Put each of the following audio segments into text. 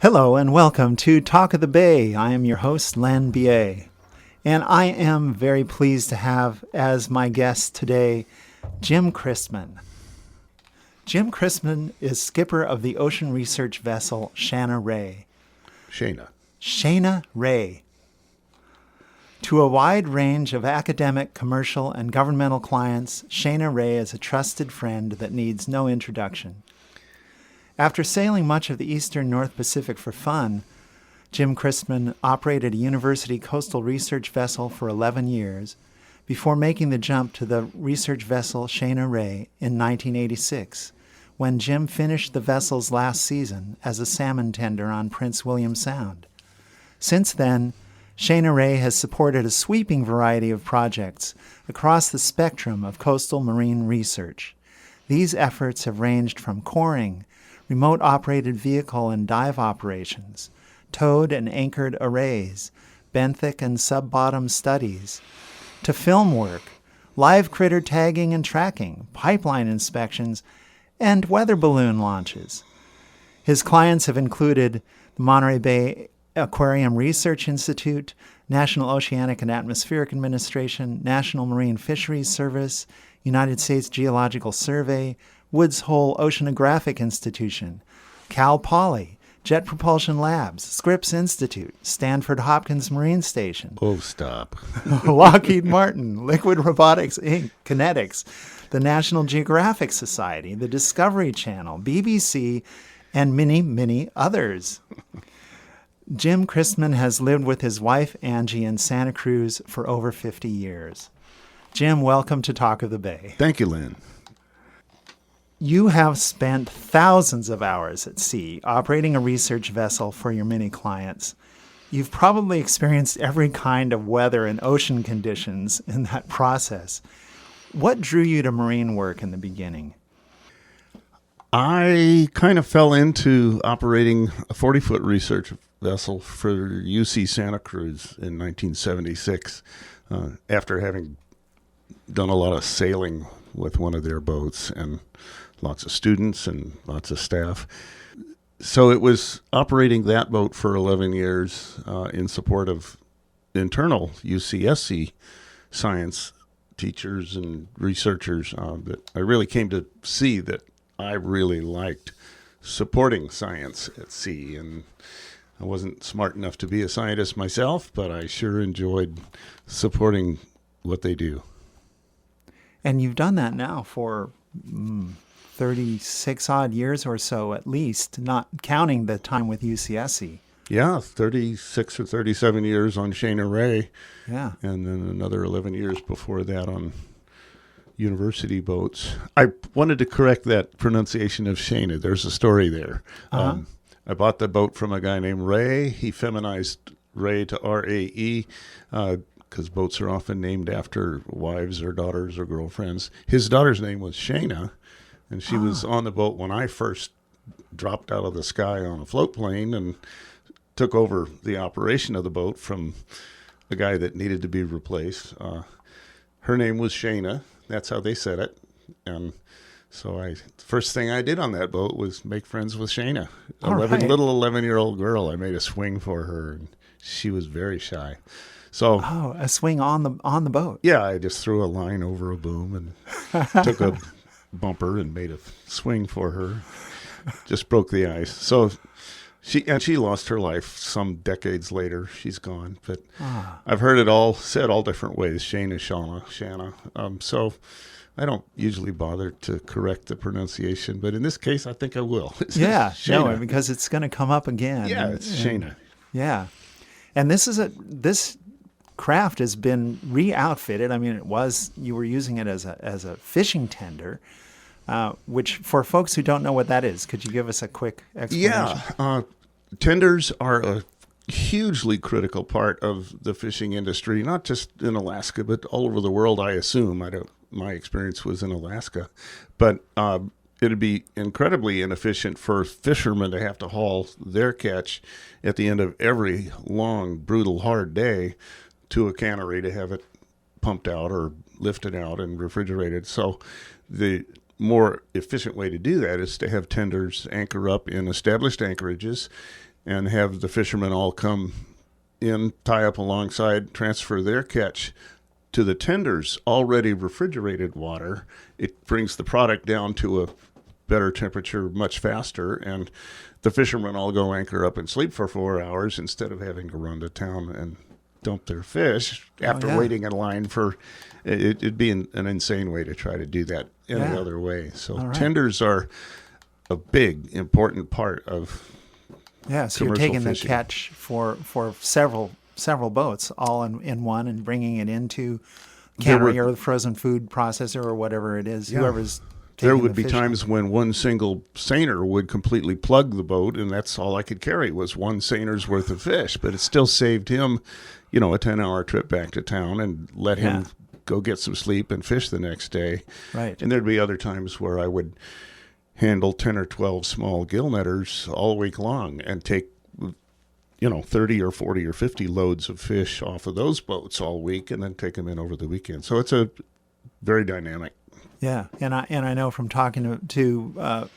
Hello and welcome to Talk of the Bay. I am your host, Len B.A. And I am very pleased to have as my guest today, Jim Christmann. Jim Christmann is skipper of the ocean research vessel Shana Rae. Shana Rae. To a wide range of academic, commercial, and governmental clients, Shana Rae is a trusted friend that needs no introduction. After sailing much of the eastern North Pacific for fun, Jim Christmann operated a university coastal research vessel for 11 years before making the jump to the research vessel Shana Rae in 1986, when Jim finished the vessel's last season as a salmon tender on Prince William Sound. Since then, Shana Rae has supported a sweeping variety of projects across the spectrum of coastal marine research. These efforts have ranged from coring, remote-operated vehicle and dive operations, towed and anchored arrays, benthic and sub-bottom studies, to film work, live critter tagging and tracking, pipeline inspections, and weather balloon launches. His clients have included the Monterey Bay Aquarium Research Institute, National Oceanic and Atmospheric Administration, National Marine Fisheries Service, United States Geological Survey, Woods Hole Oceanographic Institution, Cal Poly, Jet Propulsion Labs, Scripps Institute, Stanford Hopkins Marine Station. Oh, stop. Lockheed Martin, Liquid Robotics, Inc., Kinnetics, the National Geographic Society, the Discovery Channel, BBC, and many, many others. Jim Christmann has lived with his wife, Angie, in Santa Cruz for over 50 years. Jim, welcome to Talk of the Bay. Thank you, Lynn. You have spent thousands of hours at sea operating a research vessel for your many clients. You've probably experienced every kind of weather and ocean conditions in that process. What drew you to marine work in the beginning? I kind of fell into operating a 40-foot research vessel for UC Santa Cruz in 1976 after having done a lot of sailing with one of their boats and lots of students and lots of staff. So it was operating that boat for 11 years in support of internal UCSC science teachers and researchers that I really came to see that I really liked supporting science at sea. And I wasn't smart enough to be a scientist myself, but I sure enjoyed supporting what they do. And you've done that now for 36 odd years or so at least, not counting the time with UCSC. Yeah, 36 or 37 years on Shana Rae. Yeah. And then another 11 years before that on university boats. I wanted to correct that pronunciation of Shana. There's a story there. Uh-huh. I bought the boat from a guy named Ray. He feminized Ray to R-A-E because boats are often named after wives or daughters or girlfriends. His daughter's name was Shana, and she was on the boat when I first dropped out of the sky on a float plane and took over the operation of the boat from a guy that needed to be replaced. Her name was Shana. That's how they said it. And so the first thing I did on that boat was make friends with Shana. Little 11-year-old girl. I made a swing for her, and she was very shy. So a swing on the boat. Yeah, I just threw a line over a boom and took a bumper and made a swing for her. Just broke the ice. So she lost her life some decades later. She's gone, but I've heard it all said all different ways. Shana. So I don't usually bother to correct the pronunciation, but in this case, I think I will. Yeah, no, because it's going to come up again. Yeah, it's Shana. Yeah, and this craft has been re-outfitted. I mean, you were using it as a fishing tender, which for folks who don't know what that is, could you give us a quick explanation? Yeah, tenders are a hugely critical part of the fishing industry, not just in Alaska, but all over the world, I assume. My experience was in Alaska, but it'd be incredibly inefficient for fishermen to have to haul their catch at the end of every long, brutal, hard day to a cannery to have it pumped out or lifted out and refrigerated. So the more efficient way to do that is to have tenders anchor up in established anchorages and have the fishermen all come in, tie up alongside, transfer their catch to the tender's already refrigerated water. It brings the product down to a better temperature much faster, and the fishermen all go anchor up and sleep for 4 hours instead of having to run to town and dump their fish after waiting in line for it'd be an insane way to try to do that any other way. So tenders are a big important part of so you're taking fishing. the catch for several boats all in one and bringing it into cannery or the frozen food processor or whatever it is, whoever's taking there would the be fish. times when one single seiner would completely plug the boat, and that's all I could carry was one seiner's worth of fish. But it still saved him, a 10-hour trip back to town and let him go get some sleep and fish the next day. Right. And there'd be other times where I would handle 10 or 12 small gill netters all week long and take 30 or 40 or 50 loads of fish off of those boats all week and then take them in over the weekend. So it's a very dynamic. Yeah, and I know from talking to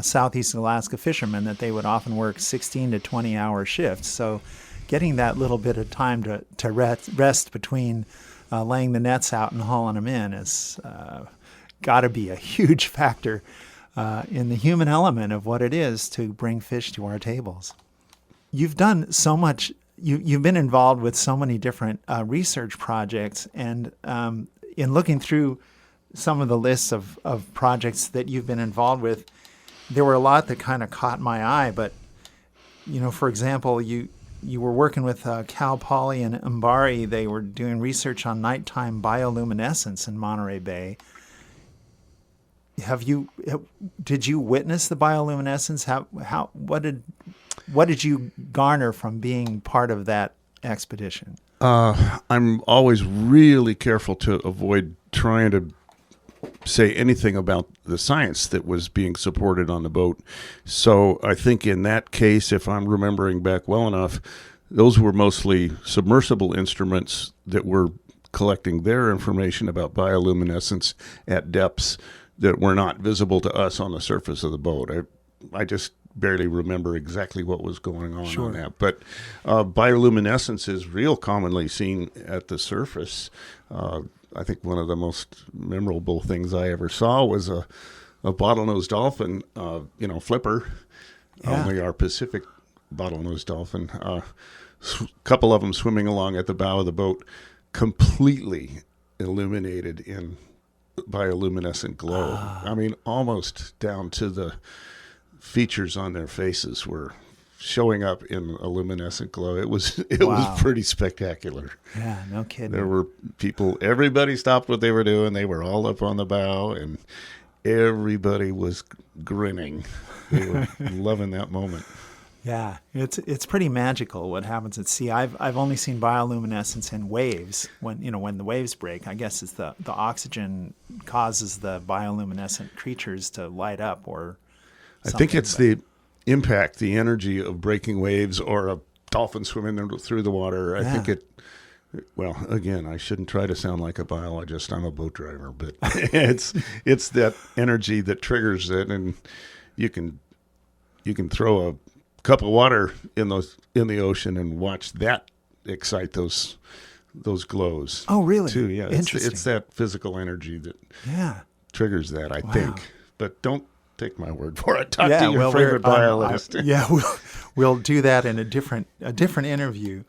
Southeast Alaska fishermen that they would often work 16 to 20-hour shifts. So getting that little bit of time to rest between laying the nets out and hauling them in is got to be a huge factor in the human element of what it is to bring fish to our tables. You've done so much. You've been involved with so many different research projects, and in looking through some of the lists of projects that you've been involved with, there were a lot that kind of caught my eye. But for example, you were working with Cal Poly and MBARI. They were doing research on nighttime bioluminescence in Monterey Bay. Did you witness the bioluminescence? What did you garner from being part of that expedition? I'm always really careful to avoid trying to say anything about the science that was being supported on the boat. So I think in that case, if I'm remembering back well enough, those were mostly submersible instruments that were collecting their information about bioluminescence at depths that were not visible to us on the surface of the boat. I just barely remember exactly what was going on that. But bioluminescence is real commonly seen at the surface. I think one of the most memorable things I ever saw was a bottlenose dolphin, flipper, only our Pacific bottlenose dolphin. A couple of them swimming along at the bow of the boat, completely illuminated in bioluminescent glow. I mean, almost down to the features on their faces were showing up in a luminescent glow. It was pretty spectacular. Yeah, no kidding. There were people, everybody stopped what they were doing. They were all up on the bow and everybody was grinning. They were loving that moment. Yeah, it's pretty magical what happens at sea. I've only seen bioluminescence in waves when the waves break. I guess it's the oxygen causes the bioluminescent creatures to light up or something. I think it's the impact, the energy of breaking waves or a dolphin swimming through the water. I think well, again, I shouldn't try to sound like a biologist. I'm a boat driver, but it's that energy that triggers it, and you can throw a cup of water in the ocean and watch that excite those glows. Oh, really? Too, yeah. Interesting. It's that physical energy that triggers that, I think. But don't take my word for it. Talk to your favorite biologist. We'll do that in a different interview.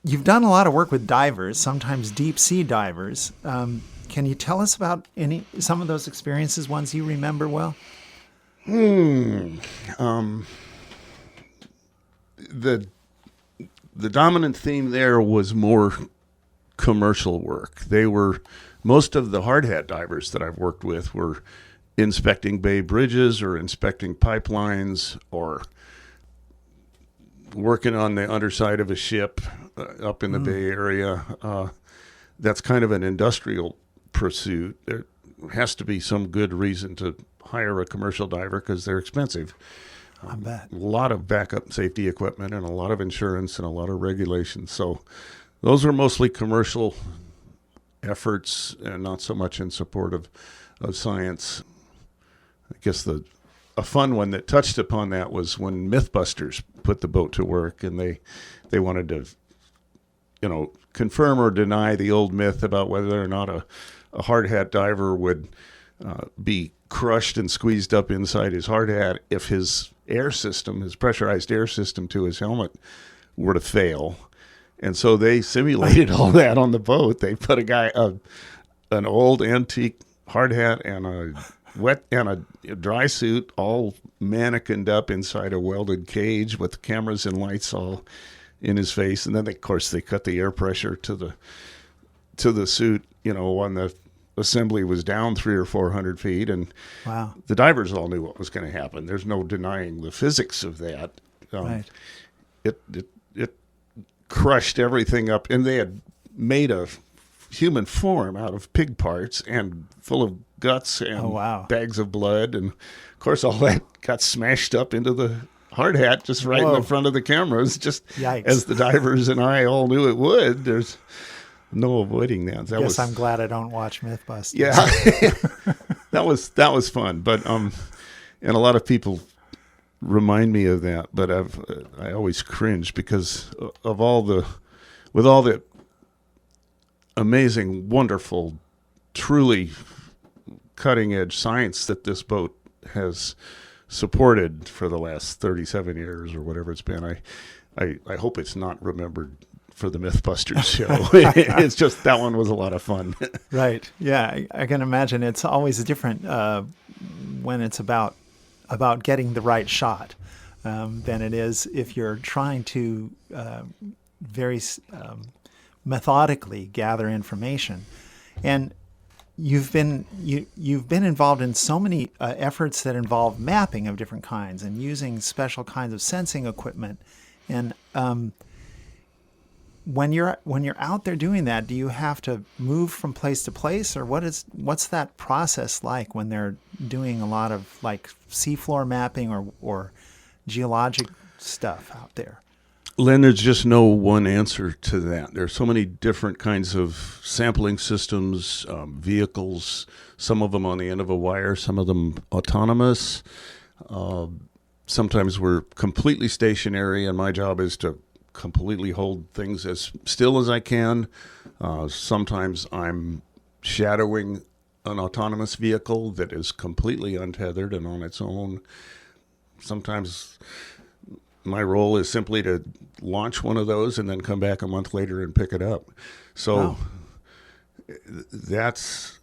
You've done a lot of work with divers, sometimes deep sea divers. Can you tell us about some of those experiences, ones you remember well? The dominant theme there was more commercial work. Most of the hard hat divers that I've worked with were inspecting bay bridges or inspecting pipelines or working on the underside of a ship up in the Bay Area. That's kind of an industrial pursuit. There has to be some good reason to hire a commercial diver because they're expensive. I bet. A lot of backup safety equipment and a lot of insurance and a lot of regulations. So those are mostly commercial efforts and not so much in support of science. I guess the a fun one that touched upon that was when Mythbusters put the boat to work, and they wanted to, confirm or deny the old myth about whether or not a hard hat diver would be crushed and squeezed up inside his hard hat if his air system, his pressurized air system to his helmet, were to fail. And so they simulated all that on the boat. They put an old antique hard hat and a dry suit all mannequined up inside a welded cage with cameras and lights all in his face. And then, of course, they cut the air pressure to the suit, when the assembly was down 300 or 400 feet. And wow, the divers all knew what was going to happen. There's no denying the physics of that. Right. It crushed everything up, and they had made a human form out of pig parts and full of guts and bags of blood, and of course all that got smashed up into the hard hat just right in the front of the cameras, just Yikes. As the divers and I all knew it would. There's no avoiding that. I'm glad I don't watch Mythbusters. Yeah. that was fun, but and a lot of people remind me of that, but I always cringe because of all the amazing, wonderful, truly cutting edge science that this boat has supported for the last 37 years or whatever it's been. I hope it's not remembered for the Mythbusters show. It's just, that one was a lot of fun. Right. Yeah. I can imagine it's always different when it's about getting the right shot than it is if you're trying to very methodically gather information. And you've been involved in so many efforts that involve mapping of different kinds and using special kinds of sensing equipment. And when you're out there doing that, do you have to move from place to place, or what's that process like when they're doing a lot of like seafloor mapping or geologic stuff out there? Len, there's just no one answer to that. There's so many different kinds of sampling systems, vehicles, some of them on the end of a wire, some of them autonomous. Sometimes we're completely stationary, and my job is to completely hold things as still as I can. Sometimes I'm shadowing an autonomous vehicle that is completely untethered and on its own. Sometimes my role is simply to launch one of those and then come back a month later and pick it up. So that's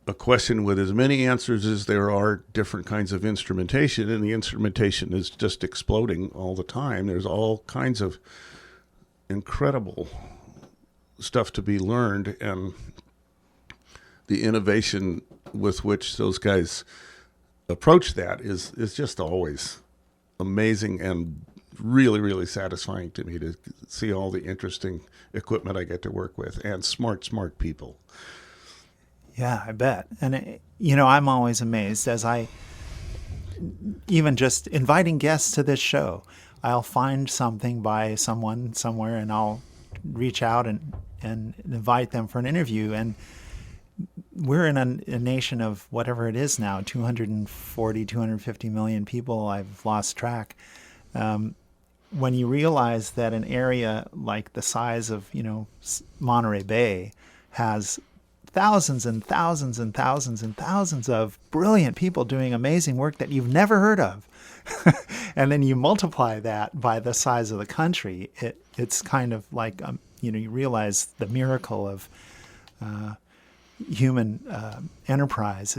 a question with as many answers as there are different kinds of instrumentation, and the instrumentation is just exploding all the time. There's all kinds of incredible stuff to be learned, and the innovation with which those guys approach that is just always amazing and really, really satisfying to me to see all the interesting equipment I get to work with and smart people. Yeah, I bet. And, I'm always amazed as I, even just inviting guests to this show, I'll find something by someone somewhere and I'll reach out and invite them for an interview. And we're in a nation of whatever it is now, 240, 250 million people. I've lost track. When you realize that an area like the size of, Monterey Bay has thousands and thousands and thousands and thousands of brilliant people doing amazing work that you've never heard of. And then you multiply that by the size of the country. It's kind of like, you realize the miracle of human enterprise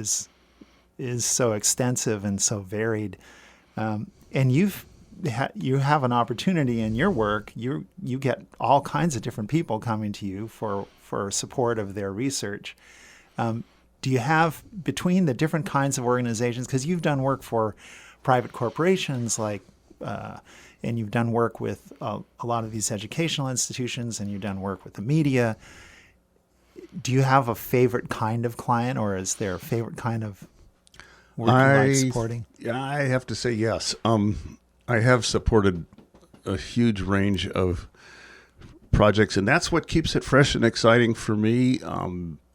is so extensive and so varied. And you have an opportunity in your work. You get all kinds of different people coming to you for support of their research. Do you have, between the different kinds of organizations, because you've done work for private corporations and you've done work with a lot of these educational institutions, and you've done work with the media, do you have a favorite kind of client, or is there a favorite kind of work you like supporting? I have to say yes. I have supported a huge range of projects, and that's what keeps it fresh and exciting for me.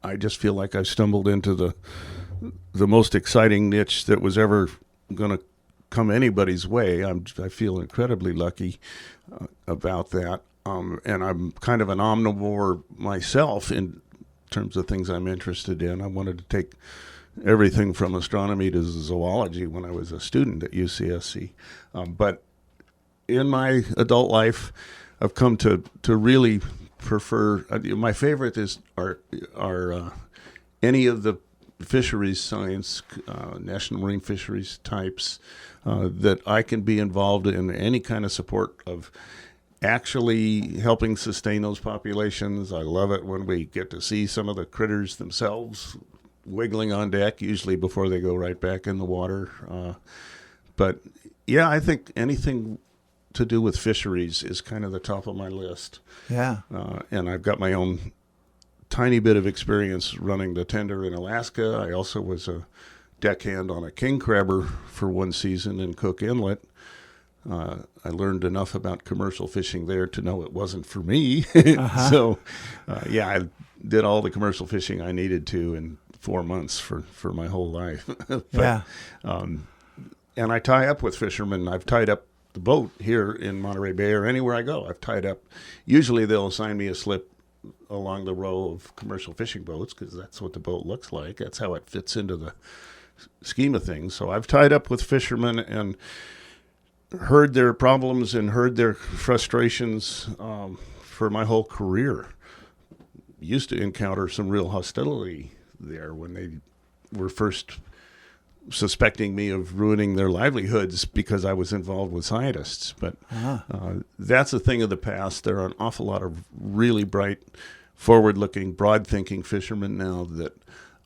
I just feel like I've stumbled into the most exciting niche that was ever going to come anybody's way. I feel incredibly lucky about that. And I'm kind of an omnivore myself in terms of things I'm interested in. I wanted to take everything from astronomy to zoology when I was a student at UCSC. But in my adult life, I've come to really prefer, my favorite are any of the fisheries science, national marine fisheries types, that I can be involved in any kind of support of actually helping sustain those populations. I love it when we get to see some of the critters themselves wiggling on deck, usually before they go right back in the water. But yeah, I think anything to do with fisheries is kind of the top of my list. Yeah. And I've got my own tiny bit of experience running the tender in Alaska. I also was a deckhand on a king crabber for one season in Cook Inlet. I learned enough about commercial fishing there to know it wasn't for me. So, yeah, I did all the commercial fishing I needed to in 4 months for my whole life. But, Yeah. And I tie up with fishermen. I've tied up the boat here in Monterey Bay or anywhere I go. I've tied up. Usually they'll assign me a slip along the row of commercial fishing boats because that's what the boat looks like. That's how it fits into the scheme of things. So I've tied up with fishermen and heard their problems and heard their frustrations for my whole career. Used to encounter some real hostility there when they were first suspecting me of ruining their livelihoods because I was involved with scientists. But that's a thing of the past. There are an awful lot of really bright, forward-looking, broad-thinking fishermen now that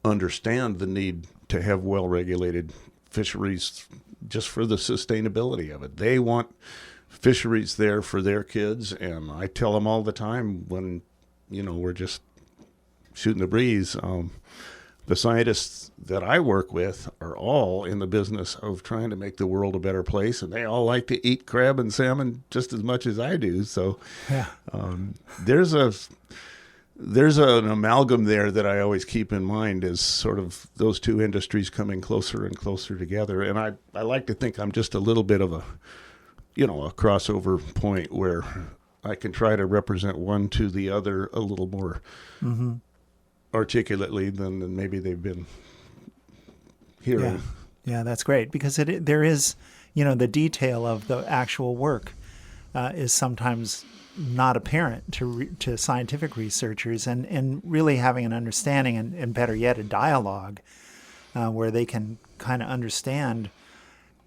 understand the need to have well-regulated fisheries just for the sustainability of it. They want fisheries there for their kids, and I tell them all the time when, we're just shooting the breeze, the scientists that I work with are all in the business of trying to make the world a better place, and they all like to eat crab and salmon just as much as I do. So Yeah. There's an amalgam there that I always keep in mind as sort of those two industries coming closer and closer together. And I like to think I'm just a little bit of a crossover point where I can try to represent one to the other a little more articulately than maybe they've been hearing. Yeah, that's great because there is, the detail of the actual work is sometimes not apparent to scientific researchers, and really having an understanding and better yet, a dialogue where they can kind of understand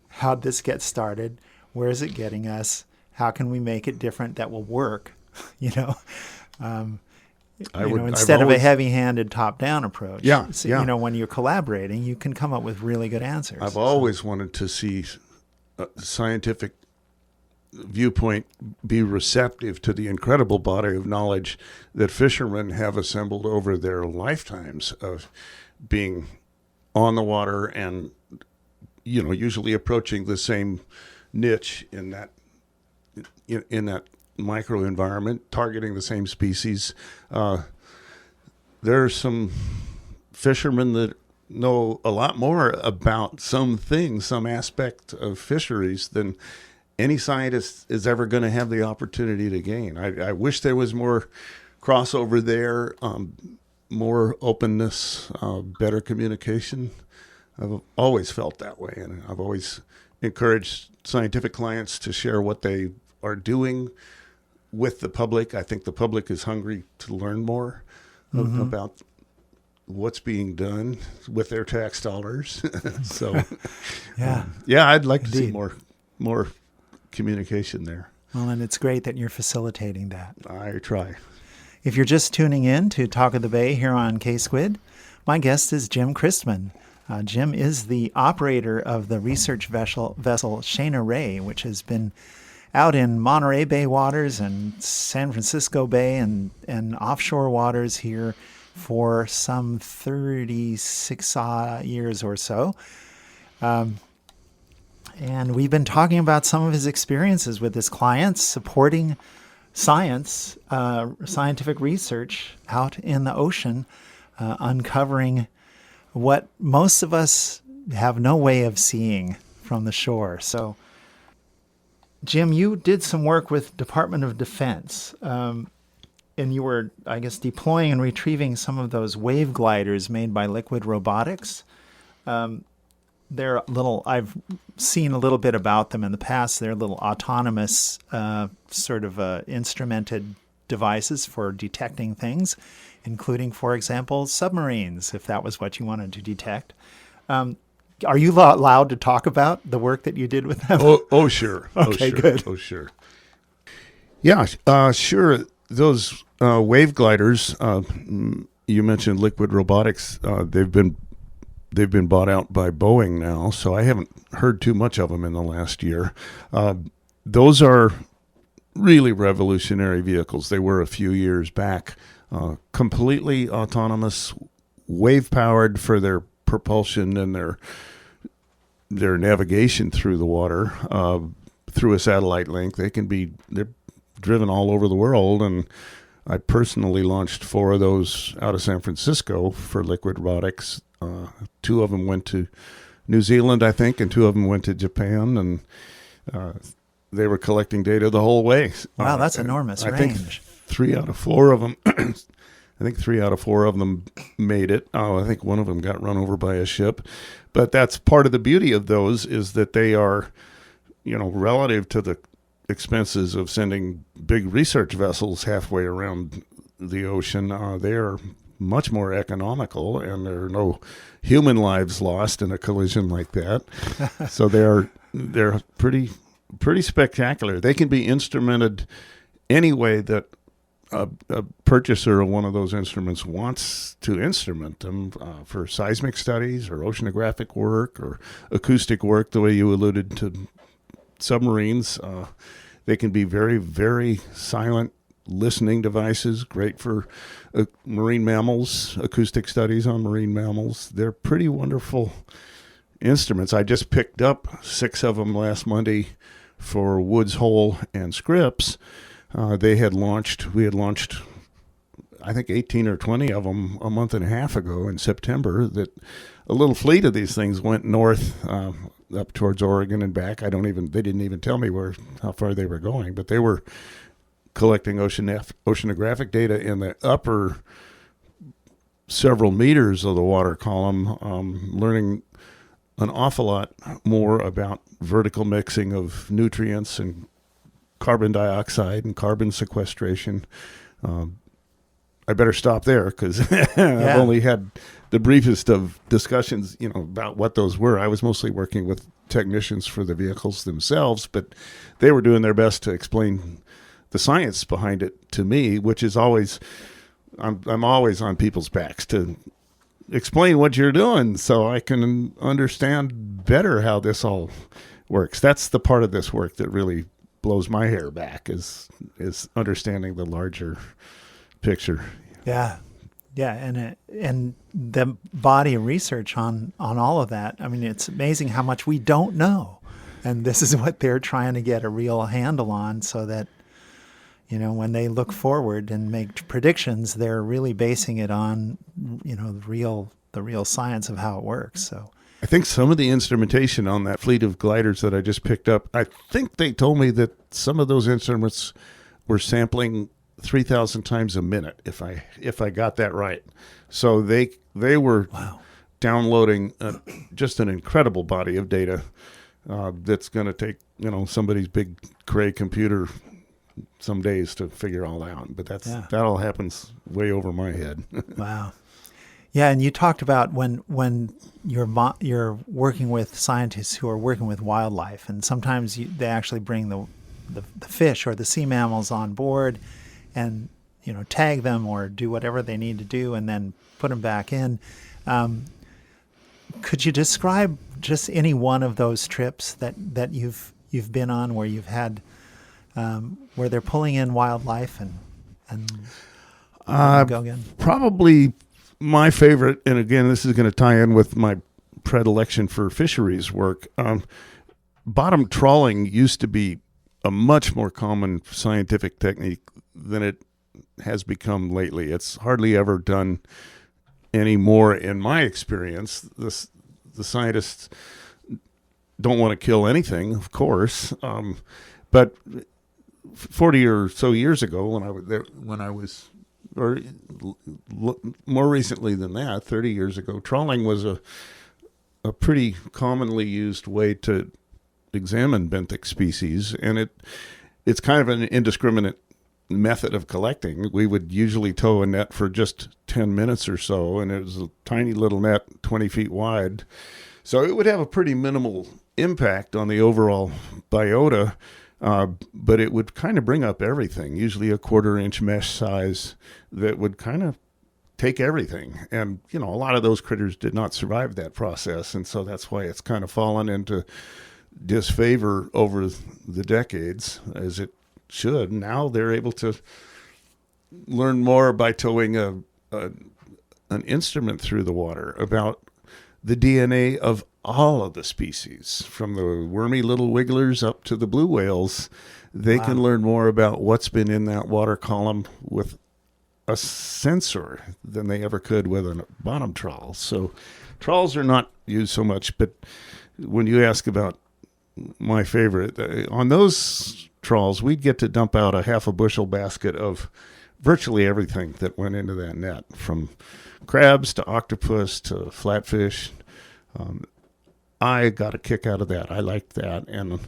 how this gets started, where is it getting us, how can we make it different that will work, instead of a heavy-handed top-down approach. Yeah, so, yeah. When you're collaborating, you can come up with really good answers. I've always wanted to see a scientific viewpoint be receptive to the incredible body of knowledge that fishermen have assembled over their lifetimes of being on the water and, usually approaching the same niche in that microenvironment, targeting the same species. There are some fishermen that know a lot more about some aspect of fisheries than any scientist is ever going to have the opportunity to gain. I wish there was more crossover there, more openness, better communication. I've always felt that way, and I've always encouraged scientific clients to share what they are doing with the public. I think the public is hungry to learn more about what's being done with their tax dollars. So, I'd like to see more communication there. Well, and it's great that you're facilitating that. I try. If you're just tuning in to Talk of the Bay here on K-Squid, my guest is Jim Christmann. Jim is the operator of the research vessel Shana Rae, which has been out in Monterey Bay waters and San Francisco Bay and offshore waters here for some 36 years or so. And we've been talking about some of his experiences with his clients supporting scientific research out in the ocean, uncovering what most of us have no way of seeing from the shore. So, Jim, you did some work with Department of Defense, and you were, I guess, deploying and retrieving some of those wave gliders made by Liquid Robotics. They're little, I've seen a little bit about them in the past. They're little autonomous sort of instrumented devices for detecting things, including, for example, submarines, if that was what you wanted to detect. Are you allowed to talk about the work that you did with them? Oh, sure. Okay, sure. good. Oh, sure. Yeah, sure. Those wave gliders, you mentioned Liquid Robotics. They've been bought out by Boeing now, so I haven't heard too much of them in the last year. Those are really revolutionary vehicles. They were a few years back. Completely autonomous, wave-powered for their propulsion and their navigation through the water through a satellite link. They're driven all over the world, and I personally launched 4 of those out of San Francisco for Liquid Robotics. 2 of them went to New Zealand, I think, and 2 of them went to Japan, and they were collecting data the whole way. Wow, that's enormous range. I think 3 out of 4 of them. I think 3 out of 4 of them made it. I think one of them got run over by a ship. But that's part of the beauty of those, is that they are, relative to the expenses of sending big research vessels halfway around the ocean, they are much more economical, and there are no human lives lost in a collision like that. So they're pretty spectacular. They can be instrumented any way that a purchaser of one of those instruments wants to instrument them, for seismic studies or oceanographic work or acoustic work, the way you alluded to submarines. They can be very, very silent listening devices, great for marine mammals, acoustic studies on marine mammals. They're pretty wonderful instruments. I just picked up 6 of them last Monday for Woods Hole and Scripps. We had launched, I think, 18 or 20 of them a month and a half ago in September. That a little fleet of these things went north up towards Oregon and back. They didn't even tell me how far they were going, but they were collecting oceanographic data in the upper several meters of the water column, learning an awful lot more about vertical mixing of nutrients and carbon dioxide and carbon sequestration. I better stop there, because I've only had the briefest of discussions, about what those were. I was mostly working with technicians for the vehicles themselves, but they were doing their best to explain the science behind it to me, which is always, I'm always on people's backs to explain what you're doing so I can understand better how this all works. That's the part of this work that really blows my hair back, is understanding the larger picture. Yeah, and the body of research on all of that. I mean, it's amazing how much we don't know, and this is what they're trying to get a real handle on, so that when they look forward and make predictions, they're really basing it on the real science of how it works. So I think some of the instrumentation on that fleet of gliders that I just picked up, I think they told me that some of those instruments were sampling 3,000 times a minute, if I got that right. So they were downloading just an incredible body of data that's going to take somebody's big Cray computer some days to figure all out. But that all happens way over my head. Wow. Yeah, and you talked about when you're working with scientists who are working with wildlife, and sometimes they actually bring the fish or the sea mammals on board, and tag them or do whatever they need to do, and then put them back in. Could you describe just any one of those trips that you've been on where you've had where they're pulling in wildlife and go again? Probably my favorite, and again, this is going to tie in with my predilection for fisheries work. Bottom trawling used to be a much more common scientific technique than it has become lately. It's hardly ever done anymore, in my experience. The scientists don't want to kill anything, of course. But 40 or so years ago, or more recently than that, 30 years ago, trawling was a pretty commonly used way to examine benthic species, and it's kind of an indiscriminate method of collecting. We would usually tow a net for just 10 minutes or so, and it was a tiny little net, 20 feet wide. So it would have a pretty minimal impact on the overall biota, but it would kind of bring up everything, usually a 1/4-inch mesh size that would kind of take everything. And, a lot of those critters did not survive that process, and so that's why it's kind of fallen into disfavor over the decades, as it should. Now they're able to learn more by towing an instrument through the water about the DNA of all of the species, from the wormy little wigglers up to the blue whales. They Wow. can learn more about what's been in that water column with a sensor than they ever could with a bottom trawl. So trawls are not used so much, but when you ask about my favorite, on those trawls, we'd get to dump out a 1/2 bushel basket of virtually everything that went into that net, from crabs to octopus to flatfish. I got a kick out of that. I liked that. And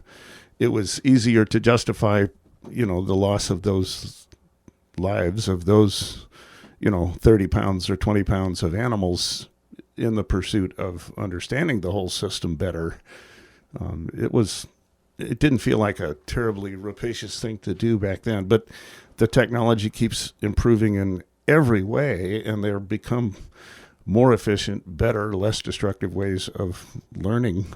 it was easier to justify, the loss of those lives of those, 30 pounds or 20 pounds of animals in the pursuit of understanding the whole system better. It didn't feel like a terribly rapacious thing to do back then, but the technology keeps improving in every way, and they're become more efficient, better, less destructive ways of learning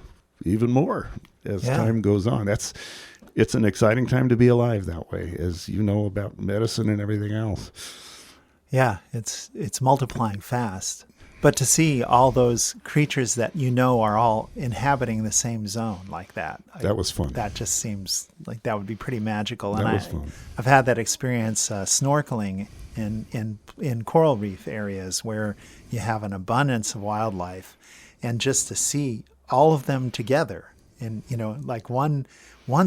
even more as time goes on. It's an exciting time to be alive that way, as you know about medicine and everything else. Yeah, it's multiplying fast. But to see all those creatures that are all inhabiting the same zone like that. That was fun. That just seems like that would be pretty magical. That And was fun. I've had that experience snorkeling in coral reef areas where you have an abundance of wildlife, and just to see all of them together in, like one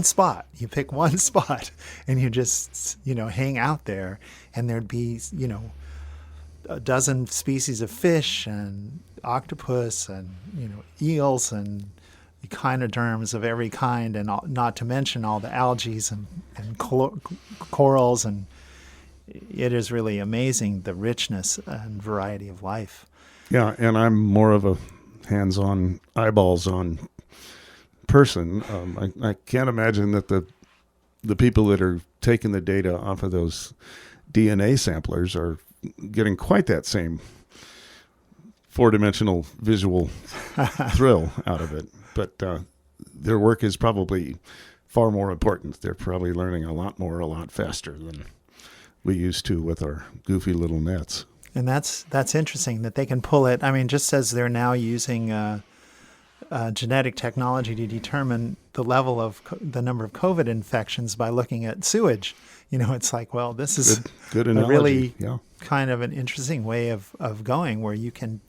spot. You pick one spot and you just, hang out there, and there'd be, a dozen species of fish and octopus and eels and echinoderms of every kind, and not to mention all the algae and corals, and it is really amazing, the richness and variety of life. Yeah, and I'm more of a hands-on, eyeballs-on person. I can't imagine that the people that are taking the data off of those DNA samplers are getting quite that same 4-dimensional visual thrill out of it. But their work is probably far more important. They're probably learning a lot more, a lot faster than we used to with our goofy little nets. And that's interesting that they can pull it. I mean, just as they're now using genetic technology to determine the level of the number of COVID infections by looking at sewage. It's like, well, this is good a analogy. really kind of an interesting way of going, where you can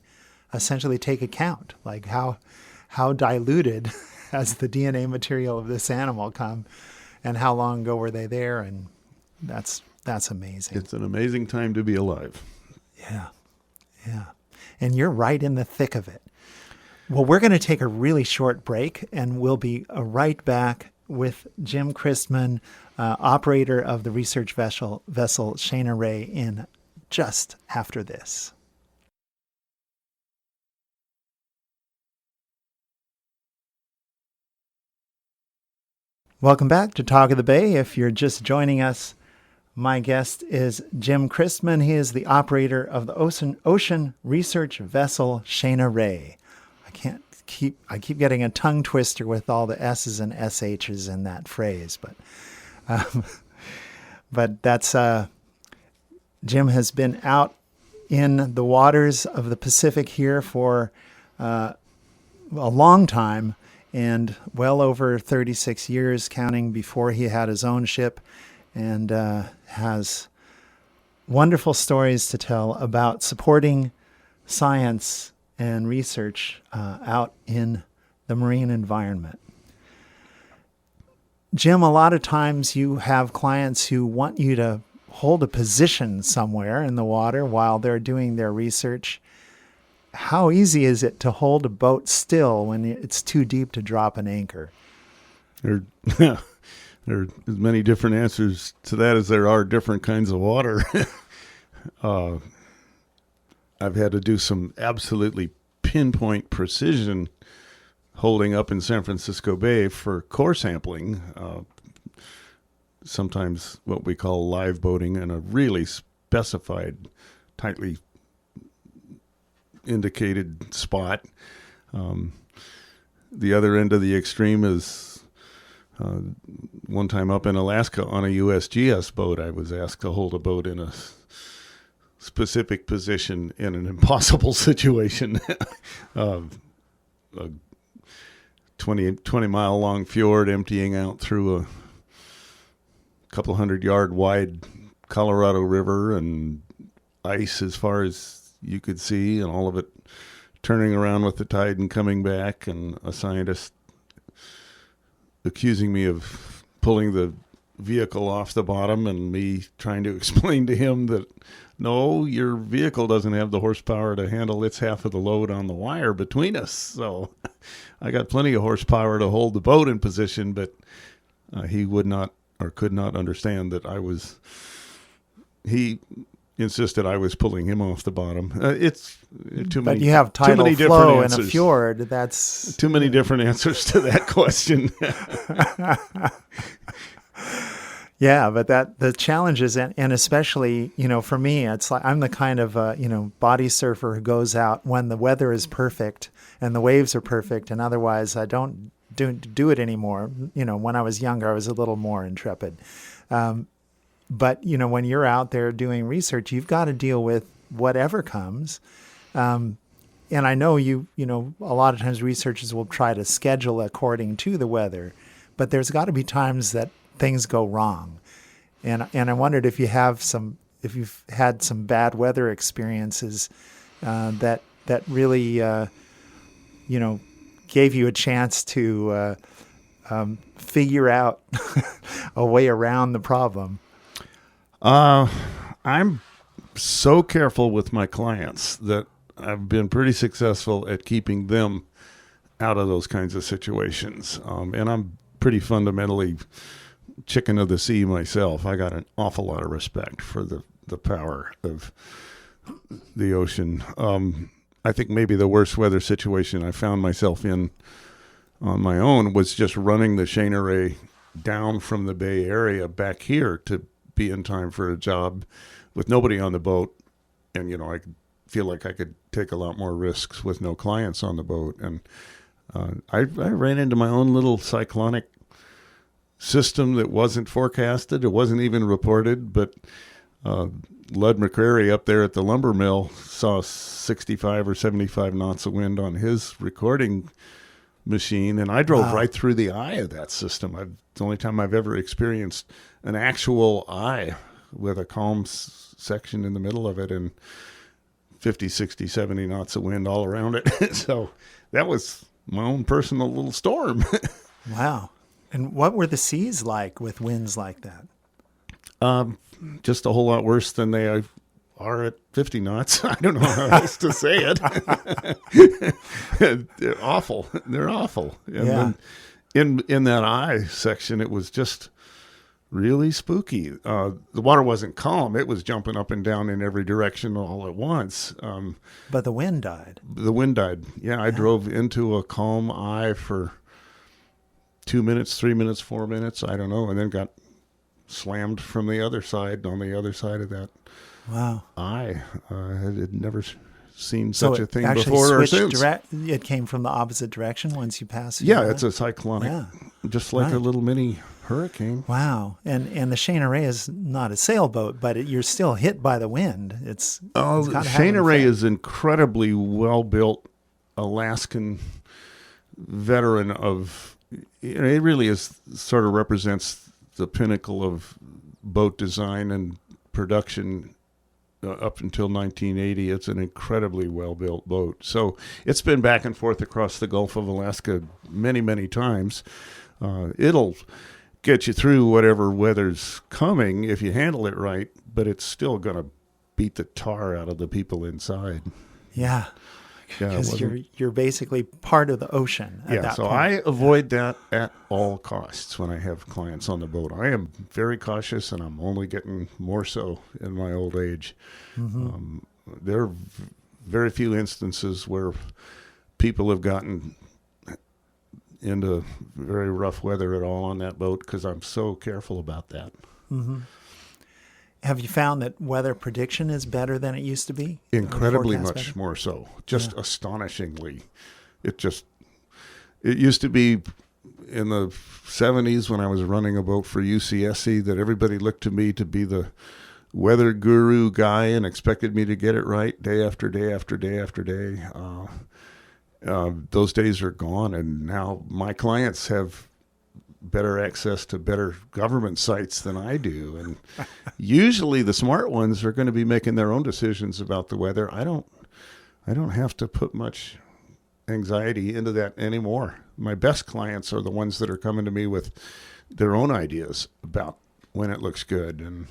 essentially take account, like how diluted has the DNA material of this animal come, and how long ago were they there, and that's amazing. It's an amazing time to be alive. Yeah. And you're right in the thick of it. Well, we're going to take a really short break, and we'll be right back with Jim Christmann, operator of the research vessel Shana Rae, in just after this. Welcome back to Talk of the Bay. If you're just joining us, my guest is Jim Christmann. He is the operator of the ocean research vessel Shana Rae. I keep getting a tongue twister with all the S's and SH's in that phrase, but that's Jim has been out in the waters of the Pacific here for a long time, and well over 36 years counting before he had his own ship, and has wonderful stories to tell about supporting science and research out in the marine environment. Jim, a lot of times you have clients who want you to hold a position somewhere in the water while they're doing their research. How easy is it to hold a boat still when it's too deep to drop an anchor? There are as many different answers to that as there are different kinds of water. I've had to do some absolutely pinpoint precision holding up in San Francisco Bay for core sampling, sometimes what we call live boating in a really specified, tightly indicated spot. The other end of the extreme is one time up in Alaska on a USGS boat, I was asked to hold a boat in a specific position in an impossible situation. A 20-mile long fjord emptying out through a couple 100-yard wide Colorado River and ice as far as you could see, and all of it turning around with the tide and coming back, and a scientist accusing me of pulling the vehicle off the bottom, and me trying to explain to him that, no, your vehicle doesn't have the horsepower to handle its half of the load on the wire between us. So I got plenty of horsepower to hold the boat in position, but he would not or could not understand that he insisted I was pulling him off the bottom. It's too many. But you have tidal too many flow in a answers. fjord. That's Too many different answers to that question. Yeah, but the challenges, and especially, for me, it's like I'm the kind of, body surfer who goes out when the weather is perfect and the waves are perfect, and otherwise I don't do it anymore. When I was younger, I was a little more intrepid. But, when you're out there doing research, you've got to deal with whatever comes. And I know a lot of times researchers will try to schedule according to the weather, but there's got to be times that things go wrong. And I wondered if you've had some bad weather experiences that really, gave you a chance to figure out a way around the problem. I'm so careful with my clients that I've been pretty successful at keeping them out of those kinds of situations. And I'm pretty fundamentally chicken of the sea myself. I got an awful lot of respect for the power of the ocean. I think maybe the worst weather situation I found myself in on my own was just running the Shana Rae down from the Bay Area back here to be in time for a job with nobody on the boat. And, I feel like I could take a lot more risks with no clients on the boat. And I ran into my own little cyclonic system that wasn't forecasted. It wasn't even reported, but Lud McCrary up there at the lumber mill saw 65 or 75 knots of wind on his recording machine, and I drove right through the eye of that system. It's the only time I've ever experienced an actual eye with a calm section in the middle of it and 50, 60, 70 knots of wind all around it. So that was my own personal little storm. Wow. And what were the seas like with winds like that? Just a whole lot worse than they are at 50 knots. I don't know how else to say it. They're awful. They're awful. And then in that eye section, it was just really spooky. The water wasn't calm. It was jumping up and down in every direction all at once. But the wind died. The wind died. Yeah, I drove into a calm eye for 2 minutes, 3 minutes, 4 minutes, I don't know, and then got slammed from the other side, on the other side of that eye. I had never seen such a thing before or since. It came from the opposite direction once you passed it? Yeah, it's a cyclonic, just like a little mini hurricane. Wow. And the Shana Rae is not a sailboat, but you're still hit by the wind. Shana Rae is incredibly well-built Alaskan veteran of... It really sort of represents the pinnacle of boat design and production up until 1980. It's an incredibly well-built boat. So it's been back and forth across the Gulf of Alaska many, many times. It'll get you through whatever weather's coming if you handle it right, but it's still going to beat the tar out of the people inside. Yeah. Because you're basically part of the ocean at that point. I avoid that at all costs when I have clients on the boat. I am very cautious, and I'm only getting more so in my old age. Mm-hmm. There are very few instances where people have gotten into very rough weather at all on that boat because I'm so careful about that. Mm-hmm. Have you found that weather prediction is better than it used to be? Incredibly much more so. Just astonishingly. It used to be in the 70s when I was running a boat for UCSC that everybody looked to me to be the weather guru guy and expected me to get it right day after day after day after day. Those days are gone, and now my clients have better access to better government sites than I do. And usually the smart ones are going to be making their own decisions about the weather. I don't have to put much anxiety into that anymore. My best clients are the ones that are coming to me with their own ideas about when it looks good. And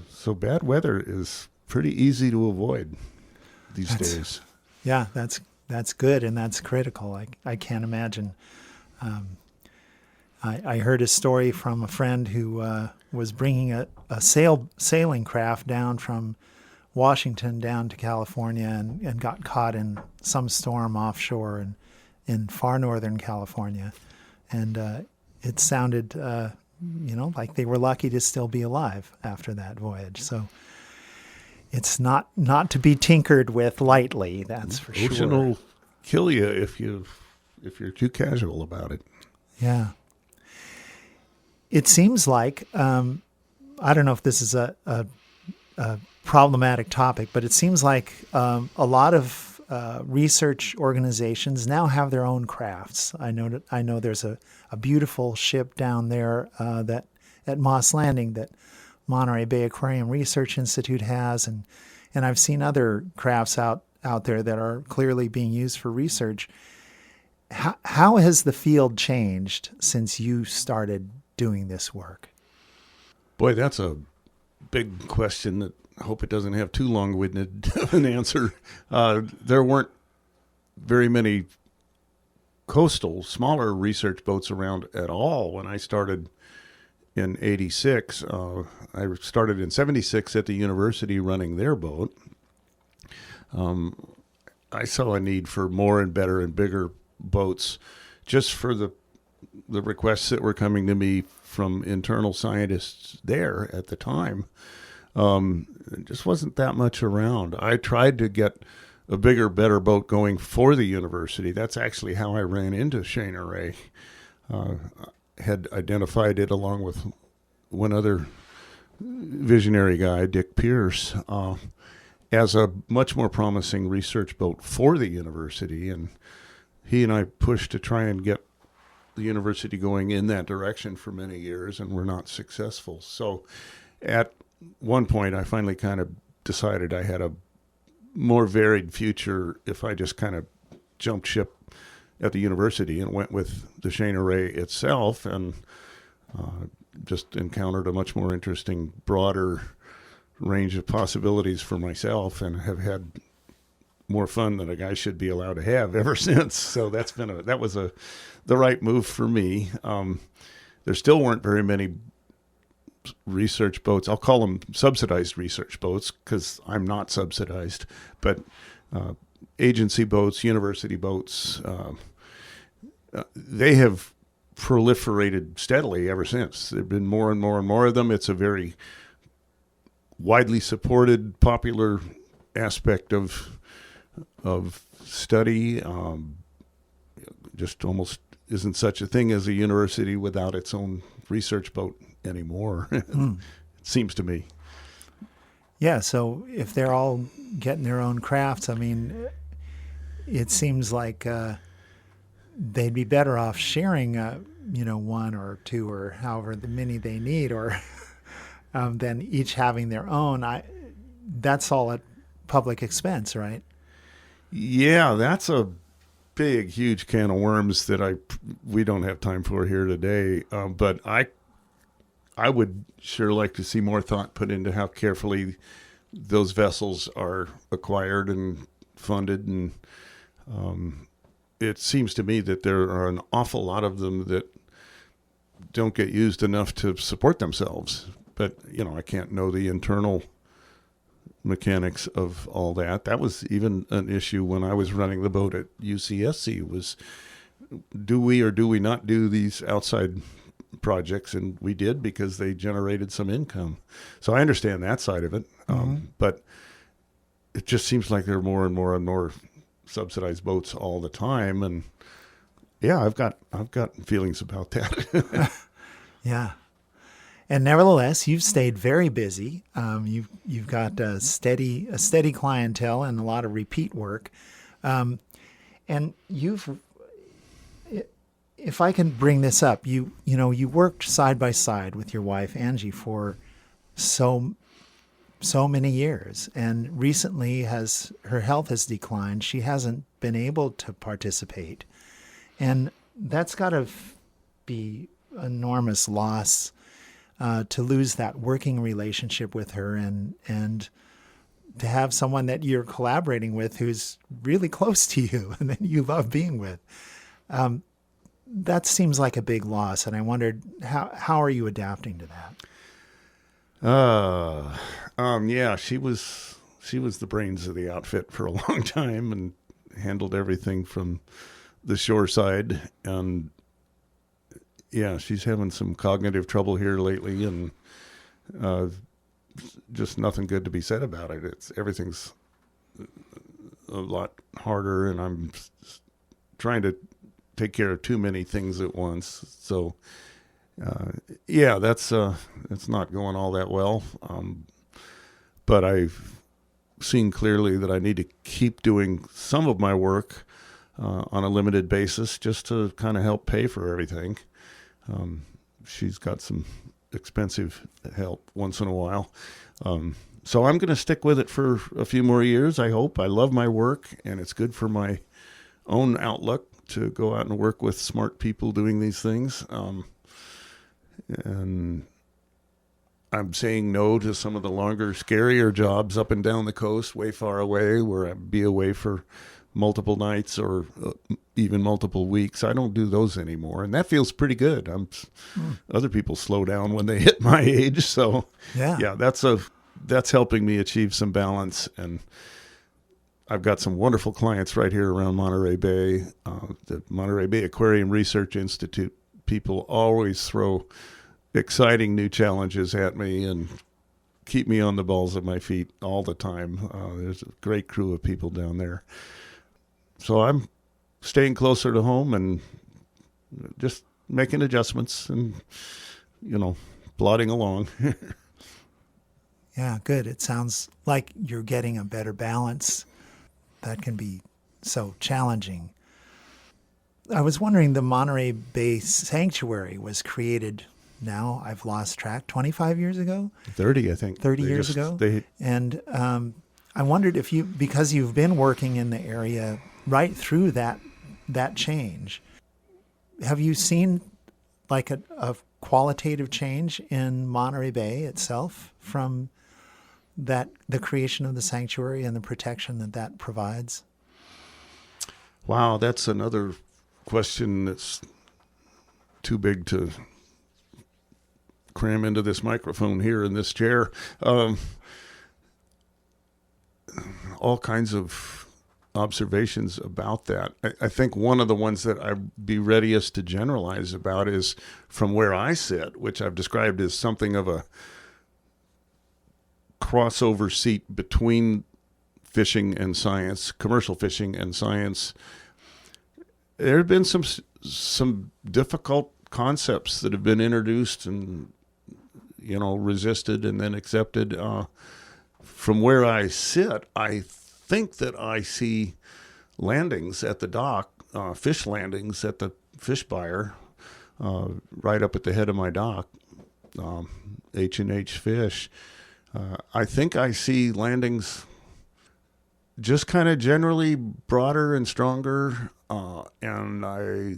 so bad weather is pretty easy to avoid these days. Yeah, that's good, and that's critical. I can't imagine. I heard a story from a friend who was bringing a sailing craft down from Washington down to California and got caught in some storm offshore in far northern California. And it sounded, like they were lucky to still be alive after that voyage. So it's not to be tinkered with lightly, that's for sure. Ocean will kill you if you're too casual about it. Yeah. It seems like, I don't know if this is a problematic topic, but it seems like a lot of research organizations now have their own crafts. I know there's a beautiful ship down there that at Moss Landing that Monterey Bay Aquarium Research Institute has, and I've seen other crafts out there that are clearly being used for research. How has the field changed since you started doing this work? Boy, that's a big question that I hope it doesn't have too long-winded of an answer. There weren't very many coastal, smaller research boats around at all when I started in 86. I started in 76 at the university running their boat. I saw a need for more and better and bigger boats just for the requests that were coming to me from internal scientists there at the time. It just wasn't that much around. I tried to get a bigger, better boat going for the university. That's actually how I ran into Shana Rae. Had identified it along with one other visionary guy, Dick Pierce, as a much more promising research boat for the university. And he and I pushed to try and get the university going in that direction for many years, and were not successful. So at one point, I finally kind of decided I had a more varied future if I just kind of jumped ship at the university and went with the Shana Rae itself, and just encountered a much more interesting, broader range of possibilities for myself, and have had more fun than a guy should be allowed to have ever since. So that was the right move for me. There still weren't very many research boats. I'll call them subsidized research boats because I'm not subsidized, but agency boats, university boats, they have proliferated steadily ever since. There have been more and more and more of them. It's a very widely supported, popular aspect of study. Just almost isn't such a thing as a university without its own research boat anymore. It seems to me. Yeah, so if they're all getting their own crafts, I mean, it seems like they'd be better off sharing, one or two or however many they need, or than each having their own. that's all at public expense, right? Yeah, that's a big, huge can of worms that we don't have time for here today. But I would sure like to see more thought put into how carefully those vessels are acquired and funded. And it seems to me that there are an awful lot of them that don't get used enough to support themselves. But, I can't know the internal mechanics of all that. That was even an issue when I was running the boat at UCSC was, do we or do we not do these outside projects? And we did because they generated some income. So I understand that side of it. But it just seems like there are more and more and more subsidized boats all the time. And yeah, I've got feelings about that. Yeah. And nevertheless, you've stayed very busy. You've got a steady clientele and a lot of repeat work. And if I can bring this up, you worked side by side with your wife Angie for so many years, and recently her health has declined. She hasn't been able to participate, and that's got to be enormous loss. To lose that working relationship with her and to have someone that you're collaborating with who's really close to you and that you love being with. That seems like a big loss. And I wondered, how are you adapting to that? Yeah, she was the brains of the outfit for a long time and handled everything from the shore side. And yeah, she's having some cognitive trouble here lately, and just nothing good to be said about it. Everything's a lot harder, and I'm trying to take care of too many things at once. So, yeah, that's not going all that well. But I've seen clearly that I need to keep doing some of my work on a limited basis just to kind of help pay for everything. She's got some expensive help once in a while. So I'm going to stick with it for a few more years, I hope. I love my work, and it's good for my own outlook to go out and work with smart people doing these things. And I'm saying no to some of the longer, scarier jobs up and down the coast, way far away, where I'd be away for multiple nights or even multiple weeks. I don't do those anymore, and that feels pretty good. Other people slow down when they hit my age, so yeah, that's helping me achieve some balance. And I've got some wonderful clients right here around Monterey Bay. The Monterey Bay Aquarium Research Institute people always throw exciting new challenges at me and keep me on the balls of my feet all the time. There's a great crew of people down there. So I'm staying closer to home and just making adjustments and, plodding along. Yeah, good. It sounds like you're getting a better balance. That can be so challenging. I was wondering, the Monterey Bay Sanctuary was created now, I've lost track, 25 years ago? 30, I think. 30 years ago? And I wondered if because you've been working in the area right through that change, have you seen like a qualitative change in Monterey Bay itself from the creation of the sanctuary and the protection that provides? Wow, that's another question that's too big to cram into this microphone here in this chair. All kinds of observations about that. I think one of the ones that I'd be readiest to generalize about is from where I sit, which I've described as something of a crossover seat between fishing and science, commercial fishing and science. There have been some difficult concepts that have been introduced and resisted and then accepted. From where I sit, I think that I see landings at the dock, fish landings at the fish buyer, right up at the head of my dock, H&H Fish. I think I see landings just kind of generally broader and stronger, and I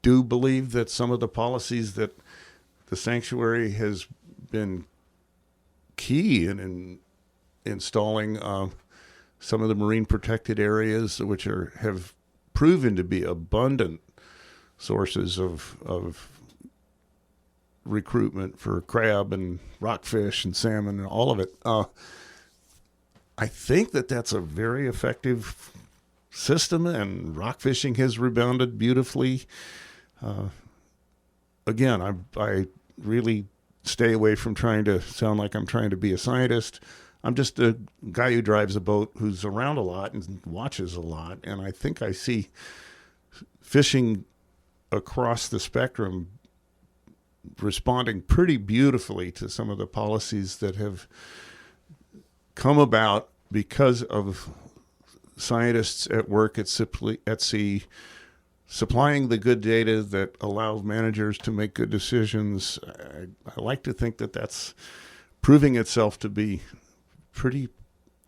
do believe that some of the policies that the sanctuary has been key in installing some of the marine protected areas, which have proven to be abundant sources of recruitment for crab and rockfish and salmon and all of it. I think that's a very effective system, and rock fishing has rebounded beautifully. Again, I really stay away from trying to sound like I'm trying to be a scientist. I'm just a guy who drives a boat, who's around a lot and watches a lot. And I think I see fishing across the spectrum responding pretty beautifully to some of the policies that have come about because of scientists at work at sea, supplying the good data that allows managers to make good decisions. I like to think that that's proving itself to be pretty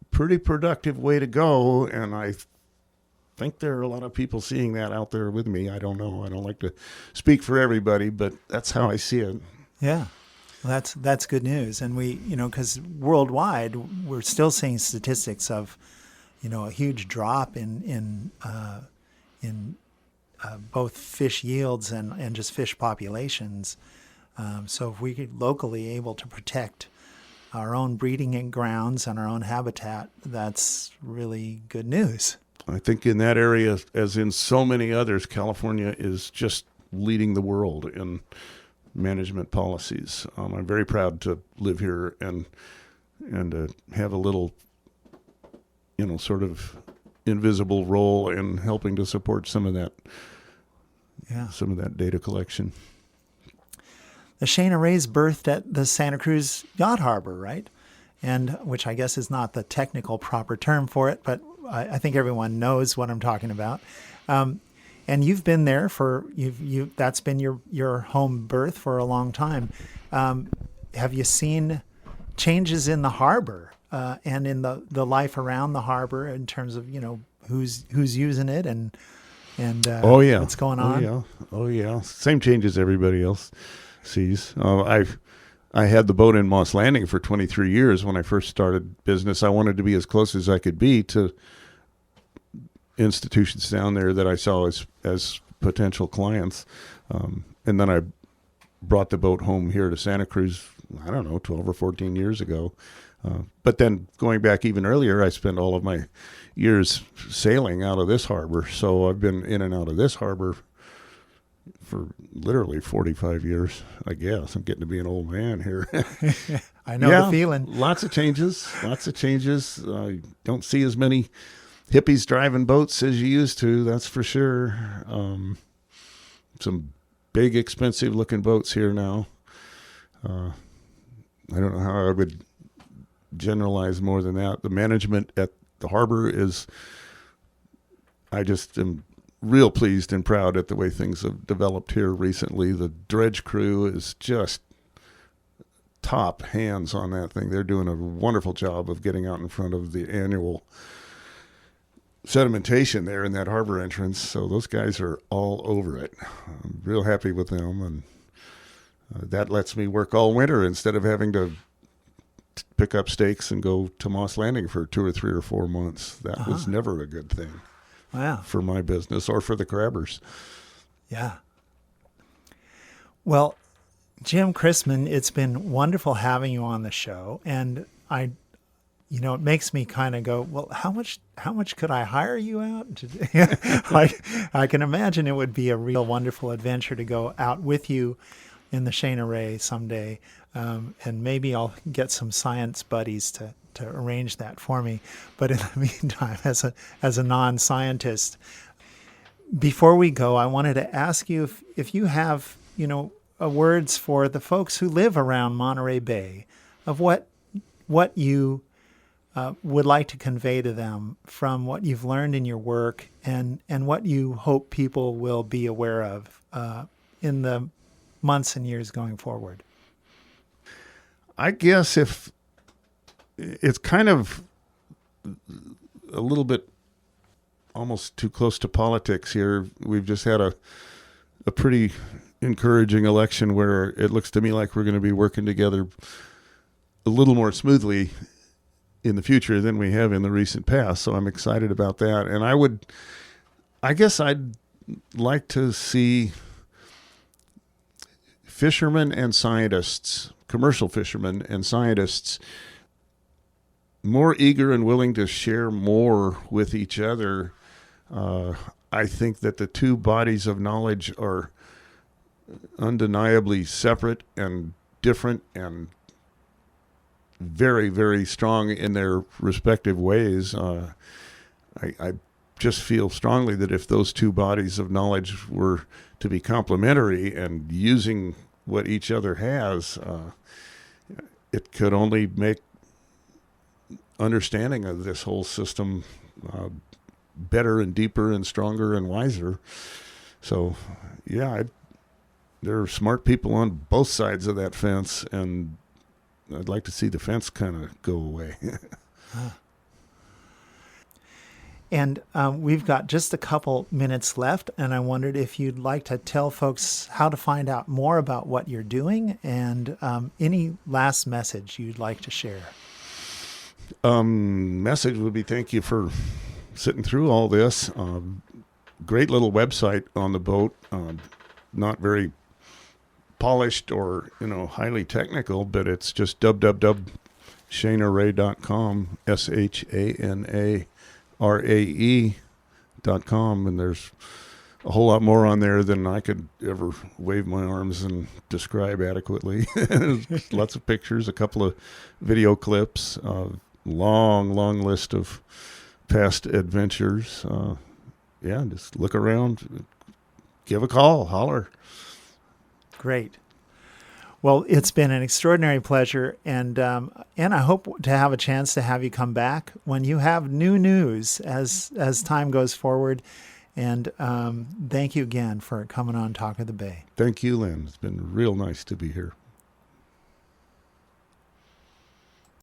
productive way to go, and I think there are a lot of people seeing that out there with me. I don't know. I don't like to speak for everybody, but that's how I see it. Yeah. Well, that's good news. And we, because worldwide, we're still seeing statistics of, a huge drop in both fish yields and just fish populations. So if we could locally able to protect our own breeding grounds and our own habitat, that's really good news. I think in that area, as in so many others, California is just leading the world in management policies. I'm very proud to live here and have a little, sort of invisible role in helping to support some of that data collection. The Shana Rae's birthed at the Santa Cruz Yacht Harbor, right? And which I guess is not the technical proper term for it, but I think everyone knows what I'm talking about. And you've been there that's been your home berth for a long time. Have you seen changes in the harbor and in the life around the harbor in terms of who's using it and what's going on? Oh yeah, same changes everybody else sees. I had the boat in Moss Landing for 23 years when I first started business. I wanted to be as close as I could be to institutions down there that I saw as potential clients. And then I brought the boat home here to Santa Cruz, 12 or 14 years ago. But then going back even earlier, I spent all of my years sailing out of this harbor. So I've been in and out of this harbor for literally 45 years, I guess. I'm getting to be an old man here. I know the feeling. Lots of changes. Don't see as many hippies driving boats as you used to, that's for sure. Some big, expensive looking boats here now. I don't know how I would generalize more than that. The management at the harbor I just am real pleased and proud at the way things have developed here recently. The dredge crew is just top hands on that thing. They're doing a wonderful job of getting out in front of the annual sedimentation there in that harbor entrance. So those guys are all over it. I'm real happy with them, and that lets me work all winter instead of having to pick up stakes and go to Moss Landing for 2 or 3 or 4 months. That was never a good thing. Wow. For my business or for the crabbers. Yeah. Well, Jim Christmann, it's been wonderful having you on the show, and it makes me kind of go, well, how much could I hire you out to do? I can imagine it would be a real wonderful adventure to go out with you in the Shana Rae someday. And maybe I'll get some science buddies to arrange that for me. But in the meantime, as a non-scientist, before we go, I wanted to ask you if you have, words for the folks who live around Monterey Bay of what you would like to convey to them from what you've learned in your work and what you hope people will be aware of in the months and years going forward. I guess if it's kind of a little bit almost too close to politics here. We've just had a pretty encouraging election where it looks to me like we're going to be working together a little more smoothly in the future than we have in the recent past. So I'm excited about that. And I guess I'd like to see fishermen and scientists, commercial fishermen and scientists, more eager and willing to share more with each other. I think that the two bodies of knowledge are undeniably separate and different and very, very strong in their respective ways. I just feel strongly that if those two bodies of knowledge were to be complementary and using what each other has, it could only make understanding of this whole system better and deeper and stronger and wiser. So, yeah, there are smart people on both sides of that fence, and I'd like to see the fence kind of go away. And we've got just a couple minutes left, and I wondered if you'd like to tell folks how to find out more about what you're doing and any last message you'd like to share. Message would be thank you for sitting through all this. Great little website on the boat. Not very polished or highly technical, but it's just www.shanarae.com, SHANARAE.com, and there's a whole lot more on there than I could ever wave my arms and describe adequately. Lots of pictures, a couple of video clips, long list of past adventures. Just look around, give a call, holler. Great. Well, it's been an extraordinary pleasure, and I hope to have a chance to have you come back when you have new news as time goes forward. And thank you again for coming on Talk of the Bay. Thank you, Lynn. It's been real nice to be here.